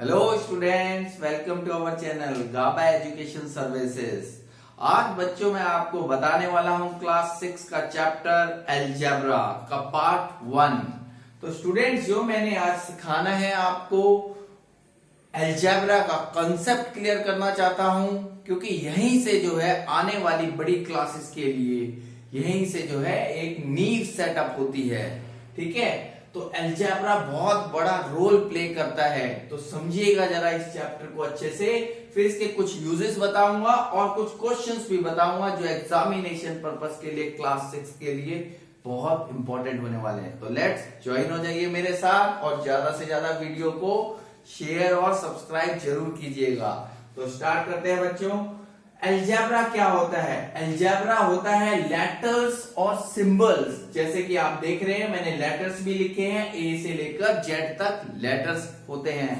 Hello students, welcome to our channel Gaba education services. आज बच्चों मैं आपको बताने वाला हूं क्लास 6 का चैप्टर अलजेब्रा का पार्ट 1। तो स्टूडेंट्स, जो मैंने आज सिखाना है आपको अलजेब्रा का कंसेप्ट क्लियर करना चाहता हूं, क्योंकि यहीं से जो है आने वाली बड़ी क्लासेस के लिए यहीं से जो है एक नींव सेटअप होती है। ठीक है, तो अलजेब्रा बहुत बड़ा रोल प्ले करता है। तो समझिएगा जरा इस चैप्टर को अच्छे से, फिर इसके कुछ यूजेस बताऊंगा और कुछ क्वेश्चंस भी बताऊंगा जो एग्जामिनेशन पर्पस के लिए क्लास 6 के लिए बहुत इंपॉर्टेंट होने वाले हैं। तो लेट्स ज्वाइन हो जाइए मेरे साथ और ज्यादा से ज्यादा वीडियो को शेयर और सब्सक्राइब जरूर कीजिएगा। तो स्टार्ट करते हैं बच्चों। अलजेब्रा क्या होता है? अलजेब्रा होता है लेटर्स और सिंबल्स। जैसे कि आप देख रहे हैं, मैंने लेटर्स भी लिखे हैं, ए से लेकर जेड तक लेटर्स होते हैं,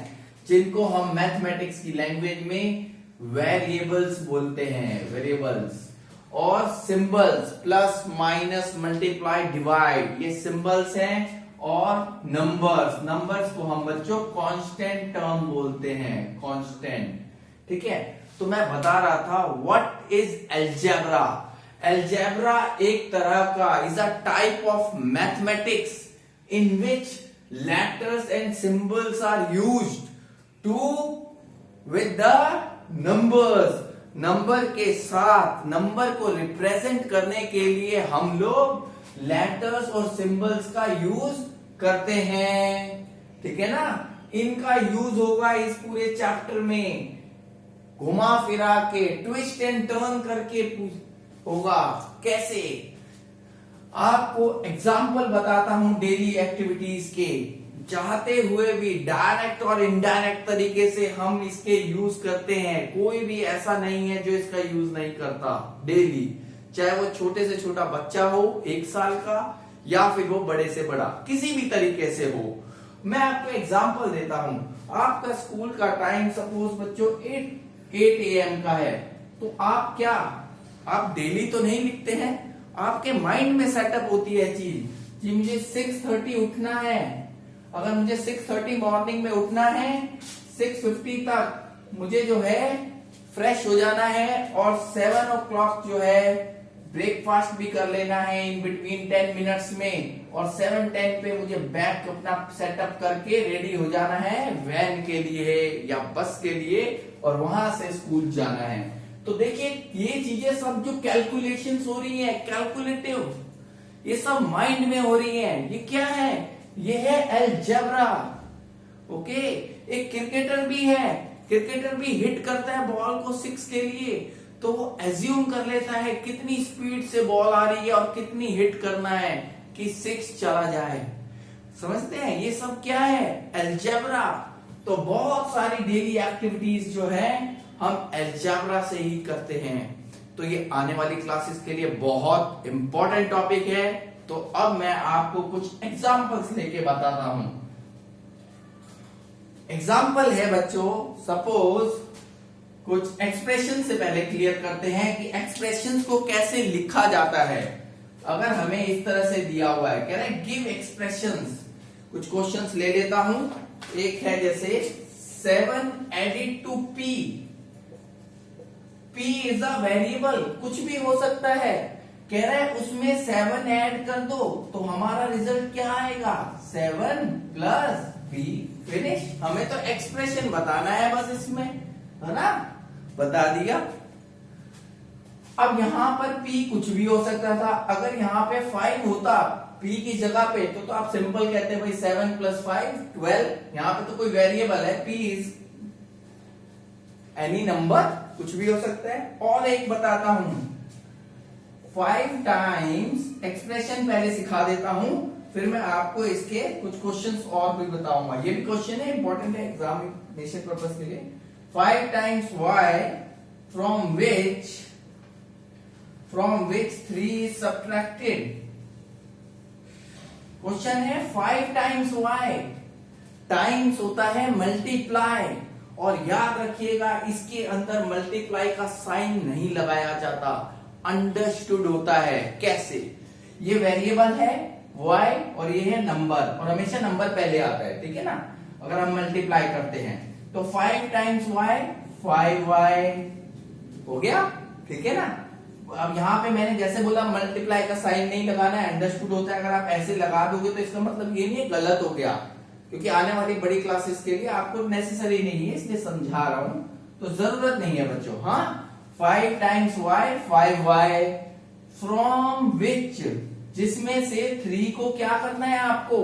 जिनको हम मैथमेटिक्स की लैंग्वेज में वेरिएबल्स बोलते हैं, वेरिएबल्स। और symbols plus minus multiply divide, ये सिंबल्स हैं। और नंबर्स, नंबर्स को हम बच्चों कांस्टेंट टर्म बोलते हैं, कांस्टेंट। ठीक है, तो मैं बता रहा था व्हाट इज अलजेब्रा। अलजेब्रा एक तरह का is a type of mathematics in which letters and symbols are used to with the numbers. Number के साथ नंबर को रिप्रेजेंट करने के लिए हम लोग लेटर्स और सिंबल्स का यूज करते हैं। ठीक है ना, इनका यूज होगा इस पूरे चैप्टर में, घुमा फिरा के ट्विस्ट एंड टर्न करके होगा। कैसे? आपको एग्जाम्पल बताता हूं डेली एक्टिविटीज के, चाहते हुए भी डायरेक्ट और इनडायरेक्ट तरीके से हम इसके यूज करते हैं। कोई भी ऐसा नहीं है जो इसका यूज नहीं करता डेली, चाहे वो छोटे से छोटा बच्चा हो 1 साल का, या फिर वो बड़े से बड़ा, किसी भी तरीके से हो। मैं आपको एग्जाम्पल देता हूं। आपका स्कूल का टाइम सपोज बच्चों 8 AM का है, तो आप डेली तो नहीं लिखते हैं, आपके माइंड में सेटअप होती है चीज कि मुझे 6:30 उठना है। अगर मुझे 6:30 मॉर्निंग में उठना है, 6:50 तक मुझे जो है फ्रेश हो जाना है और 7 o'clock जो है ब्रेकफास्ट भी कर लेना है इन बिटवीन 10 मिनट्स में, और 7:10 पे मुझे बैग अपना सेटअप करके रेडी हो जाना है वैन के लिए या बस के लिए, और वहां से स्कूल जाना है। तो देखिए, ये चीजें सब जो कैलकुलेशंस हो रही है, कैलकुलेटिव, ये सब माइंड में हो रही है। ये क्या है? ये है अलजेब्रा। ओके, एक क्रिकेटर भी है, क्रिकेटर भी हिट करता है बॉल को 6 के लिए, तो वो एज्यूम कर लेता है कितनी स्पीड से बॉल आ रही है और कितनी हिट करना है कि 6 चला जाए। समझते हैं? ये सब क्या है? अलजेब्रा। तो बहुत सारी डेली एक्टिविटीज जो है हम अलजेब्रा से ही करते हैं। तो ये आने वाली क्लासेस के लिए बहुत इंपॉर्टेंट टॉपिक है। तो अब मैं आपको कुछ एग्जांपल्स लेके बताता हूं। एग्जांपल है बच्चों, सपोज कुछ एक्सप्रेशन से पहले क्लियर करते हैं कि एक्सप्रेशंस को कैसे लिखा जाता है। अगर हमें इस तरह से दिया हुआ है, कह रहे हैं गिव एक्सप्रेशंस, कुछ क्वेश्चंस ले लेता हूं। एक है जैसे 7 added to P। P is a variable, कुछ भी हो सकता है। कह रहा है उसमें 7 ऐड कर दो, तो हमारा रिजल्ट क्या आएगा? 7 प्लस P, फिनिश। हमें तो एक्सप्रेशन बताना है बस इसमें, है ना? बता दिया। अब यहां पर P कुछ भी हो सकता था। अगर यहां पे 5 होता P की जगह पे, तो आप सिंपल कहते हैं भाई 7 प्लस 5 12। यहां पे तो कोई वेरिएबल है, P इज एनी नंबर, कुछ भी हो सकता है। और एक बताता हूं, 5 टाइम्स एक्सप्रेशन पहले सिखा देता हूं, फिर मैं आपको इसके कुछ क्वेश्चंस और भी बताऊंगा। ये भी क्वेश्चन है, इंपॉर्टेंट है एग्जामिनेशन पर्पस के लिए। 5 times y from which 3 is subtracted। Question है 5 times y, टाइम्स होता है मल्टीप्लाई, और याद रखिएगा इसके अंदर मल्टीप्लाई का साइन नहीं लगाया जाता, अंडरस्टूड होता है। कैसे? ये वेरिएबल है y और ये है नंबर, और हमेशा नंबर पहले आता है। ठीक है ना? अगर हम मल्टीप्लाई करते हैं तो 5 टाइम्स वाई 5y हो गया, ठीक है ना। अब यहाँ पे मैंने जैसे बोला मल्टीप्लाई का साइन नहीं लगाना है, अंडरस्टूड होता है। अगर आप ऐसे लगा दोगे तो इसका मतलब ये नहीं है गलत हो गया, क्योंकि आने वाली बड़ी क्लासेस के लिए आपको नेसेसरी नहीं है, इसलिए समझा रहा हूं, तो जरूरत नहीं है बच्चों। हाँ, 5 times Y 5y from which, जिसमें से 3 को क्या करना है आपको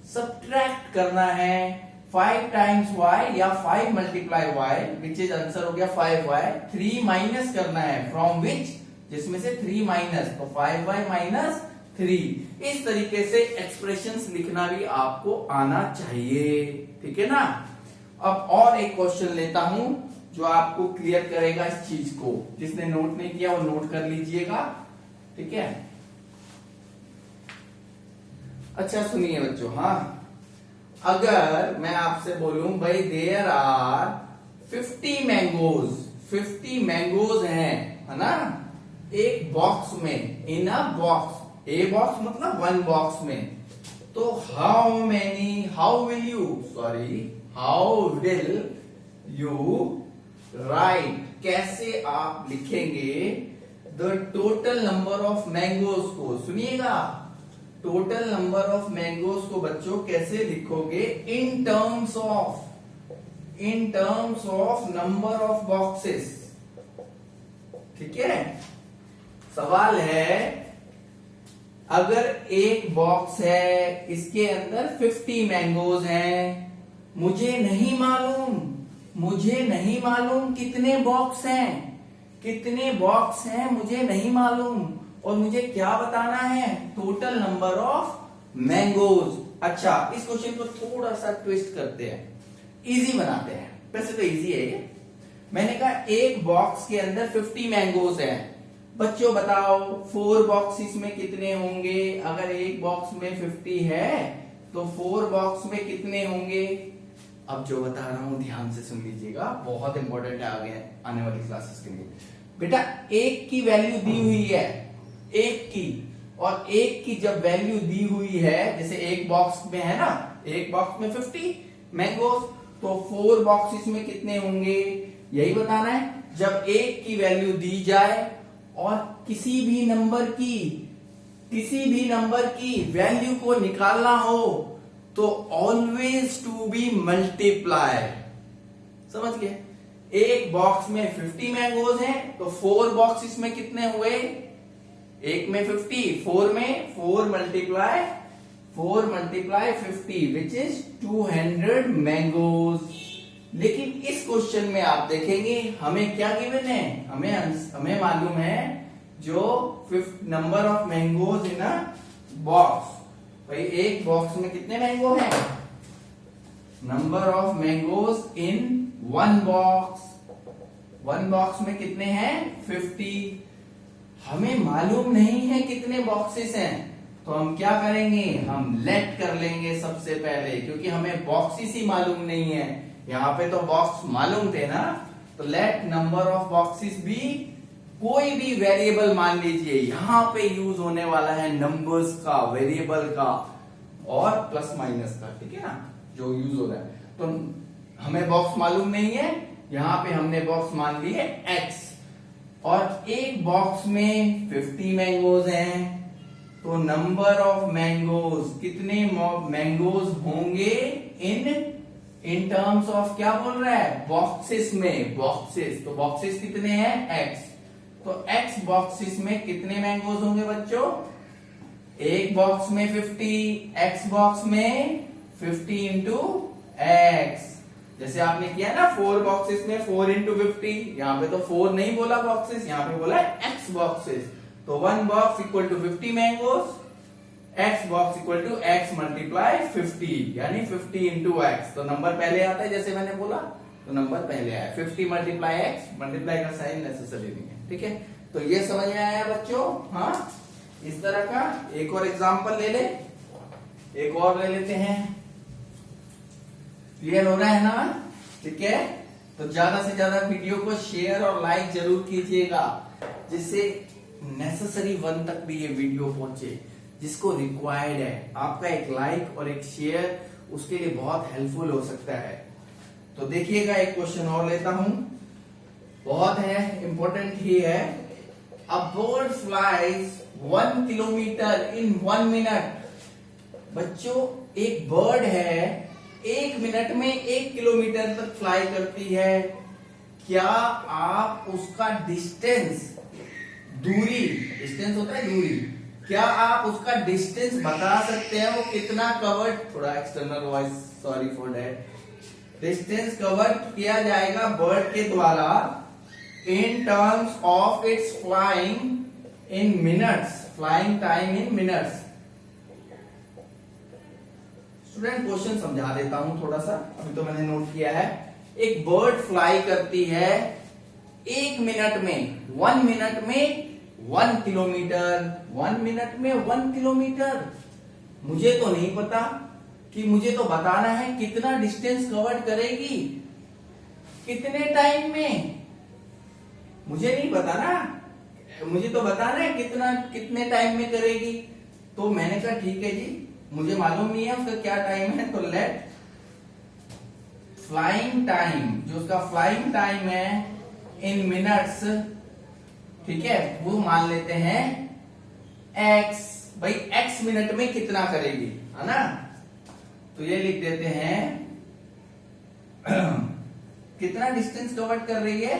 सब्ट्रैक्ट करना है। 5 टाइम्स y या 5 multiply y which is answer हो गया 5y। 3 माइनस करना है फ्रॉम विच, जिसमें से 3 माइनस, तो 5y माइनस 3। इस तरीके से एक्सप्रेशंस लिखना भी आपको आना चाहिए, ठीक है ना। अब और एक क्वेश्चन लेता हूं जो आपको क्लियर करेगा इस चीज को। जिसने नोट नहीं किया वो नोट कर लीजिएगा, ठीक है। अच्छा सुनिए बच्चों, हाँ, अगर मैं आपसे बोलूं भाई देयर आर 50 मैंगोज, 50 मैंगोज हैं, है ना, एक बॉक्स में, इन अ बॉक्स, ए बॉक्स मतलब 1 बॉक्स में, तो हाउ विल यू राइट, कैसे आप लिखेंगे the total number of mangoes को। सुनिएगा, टोटल नंबर ऑफ मैंगोज को बच्चों कैसे लिखोगे in terms of number of boxes, ठीक है। सवाल है, अगर एक बॉक्स है, इसके अंदर 50 मैंगोज हैं, मुझे नहीं मालूम कितने बॉक्स हैं, मुझे नहीं मालूम, और मुझे क्या बताना है टोटल नंबर ऑफ मैंगोज। अच्छा, इस क्वेश्चन को थोड़ा सा ट्विस्ट करते हैं, इजी बनाते हैं। वैसे तो इजी है ये। मैंने कहा एक बॉक्स के अंदर 50 मैंगोज हैं, बच्चों बताओ 4 बॉक्सेस में कितने होंगे। अगर एक बॉक्स में 50 है तो 4 बॉक्स में कितने होंगे। अब जो बता रहा हूं ध्यान से सुन लीजिएगा, बहुत इंपॉर्टेंट है आगे आने वाली क्लासेस के लिए। बेटा एक की वैल्यू दी हुई है, एक की, और एक की जब वैल्यू दी हुई है, जैसे एक बॉक्स में है ना, एक बॉक्स में 50 मैंगोज, तो 4 बॉक्सेस में कितने होंगे यही बताना है। जब एक की वैल्यू दी जाए और किसी भी नंबर की वैल्यू को निकालना हो तो ऑलवेज टू बी मल्टीप्लाई। समझ गए, एक बॉक्स में 50 मैंगोज हैं तो 4 बॉक्सेस में कितने हुए, एक में 50, 4 में 4 मल्टीप्लाई 50 विच इज 200 मैंगोज। लेकिन इस क्वेश्चन में आप देखेंगे हमें क्या गिवन है, हमें मालूम है जो number of mangoes in a box. भाई एक बॉक्स में कितने मैंगो हैं, number of mangoes in 1 box में कितने हैं 50। हमें मालूम नहीं है कितने बॉक्सेस हैं, तो हम क्या करेंगे, हम लेट कर लेंगे सबसे पहले, क्योंकि हमें बॉक्सेस ही मालूम नहीं है। यहाँ पे तो बॉक्स मालूम थे ना, तो लेट नंबर ऑफ बॉक्सेस भी कोई भी वेरिएबल मान लीजिए। यहां पे यूज होने वाला है नंबर्स का, वेरिएबल का और प्लस माइनस का, ठीक है ना, जो यूज हो रहा है। तो हमें बॉक्स मालूम नहीं है, यहां पे हमने बॉक्स मान ली है x, और एक बॉक्स में 50 मैंगोज हैं, तो नंबर ऑफ मैंगोज, कितने मैंगोज होंगे इन टर्म्स ऑफ, क्या बोल रहा है, बॉक्सेस में, बॉक्सेस, तो बॉक्सेस कितने हैं x, तो x बॉक्सेस में कितने मैंगोज होंगे बच्चों, एक बॉक्स में 50, x बॉक्स में 50 इंटू x। जैसे आपने किया ना 4 बॉक्सेस में 4 इंटू 50, यहां पे तो 4 नहीं बोला बॉक्सेस, यहां पे बोला है x बॉक्सेस, तो 1 box equal to 50 mangoes, x box equal to x multiply 50, यानी 50 इंटू x। तो नंबर पहले आता है, जैसे मैंने बोला, तो नंबर पहले आया, 50 मल्टीप्लाई x, मल्टीप्लाई का साइन नेसेसरी नहीं है, ठीक है। तो ये समझ में आया बच्चों। हाँ, इस तरह का एक और एग्जांपल ले ले, एक और ले लेते हैं, क्लियर हो रहा है ना, ठीक है। तो ज्यादा से ज्यादा वीडियो को शेयर और लाइक जरूर कीजिएगा, जिससे नेसेसरी 1 तक भी ये वीडियो पहुंचे, जिसको रिक्वायर्ड है। आपका एक लाइक और एक शेयर उसके लिए बहुत हेल्पफुल हो सकता है। तो देखिएगा, एक क्वेश्चन और लेता हूं, बहुत है, इंपॉर्टेंट ही है। A bird flies 1 kilometre in 1 minute. बच्चों, एक बर्ड है, 1 मिनट में 1 किलोमीटर तक फ्लाई करती है। क्या आप उसका डिस्टेंस, दूरी, डिस्टेंस होता है दूरी, क्या आप उसका डिस्टेंस बता सकते हैं? वो कितना कवर्ड, थोड़ा external voice, sorry for that, distance covered किया जाएगा बर्ड के द्वारा in terms of its flying in minutes, flying time in minutes. Student, question समझा देता हूं थोड़ा सा, अभी तो मैंने नोट किया है। एक बर्ड फ्लाई करती है 1 मिनट में, 1 मिनट में 1 किलोमीटर, 1 मिनट में 1 किलोमीटर। मुझे तो नहीं पता, कि मुझे तो बताना है कितना डिस्टेंस कवर करेगी, कितने टाइम में, मुझे नहीं पता ना, मुझे तो बताना है कितने टाइम में करेगी। तो मैंने कहा ठीक है जी, मुझे मालूम नहीं है उसका क्या टाइम है, तो लेट फ्लाइंग टाइम, जो उसका फ्लाइंग टाइम है इन मिनट्स, ठीक है, वो मान लेते हैं x। भाई x मिनट में कितना करेगी, है ना? तो ये लिख देते हैं कितना डिस्टेंस कवर कर रही है,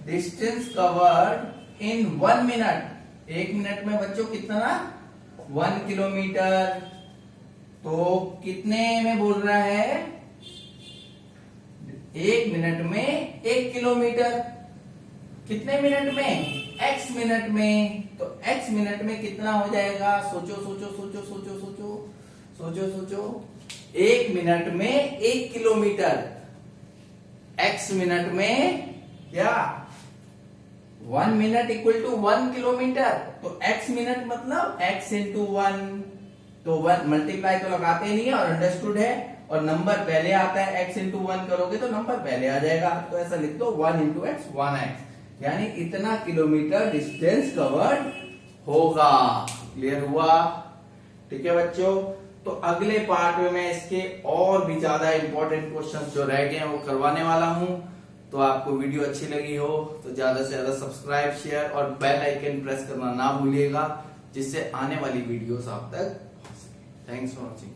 distance covered in 1 minute. 1 minute में बच्चों कितना, 1 किलोमीटर। तो कितने में बोल रहा है, 1 मिनट में 1 किलोमीटर। कितने मिनट में, x मिनट में। तो x मिनट में कितना हो जाएगा, सोचो सोचो सोचो सोचो सोचो सोचो सोचो। 1 मिनट में 1 किलोमीटर, x मिनट में क्या, 1 मिनट इक्वल टू 1 किलोमीटर। तो x मिनट मतलब x इंटू 1। तो 1 मल्टीप्लाई तो लगाते नहीं है और अंडरस्टूड है, और नंबर पहले आता है, x इंटू 1 करोगे तो नंबर पहले आ जाएगा। तो ऐसा लिख दो 1 इंटू एक्स 1x, यानी इतना किलोमीटर डिस्टेंस कवर्ड होगा। क्लियर हुआ? ठीक है बच्चों, तो अगले पार्ट में मैं इसके और भी ज्यादा इंपॉर्टेंट क्वेश्चंस जो रह गए हैं वो करवाने वाला हूं। तो आपको वीडियो अच्छी लगी हो तो ज्यादा से ज्यादा सब्सक्राइब, शेयर और बेल आइकन प्रेस करना ना भूलिएगा, जिससे आने वाली वीडियोस आप तक। Thanks for watching.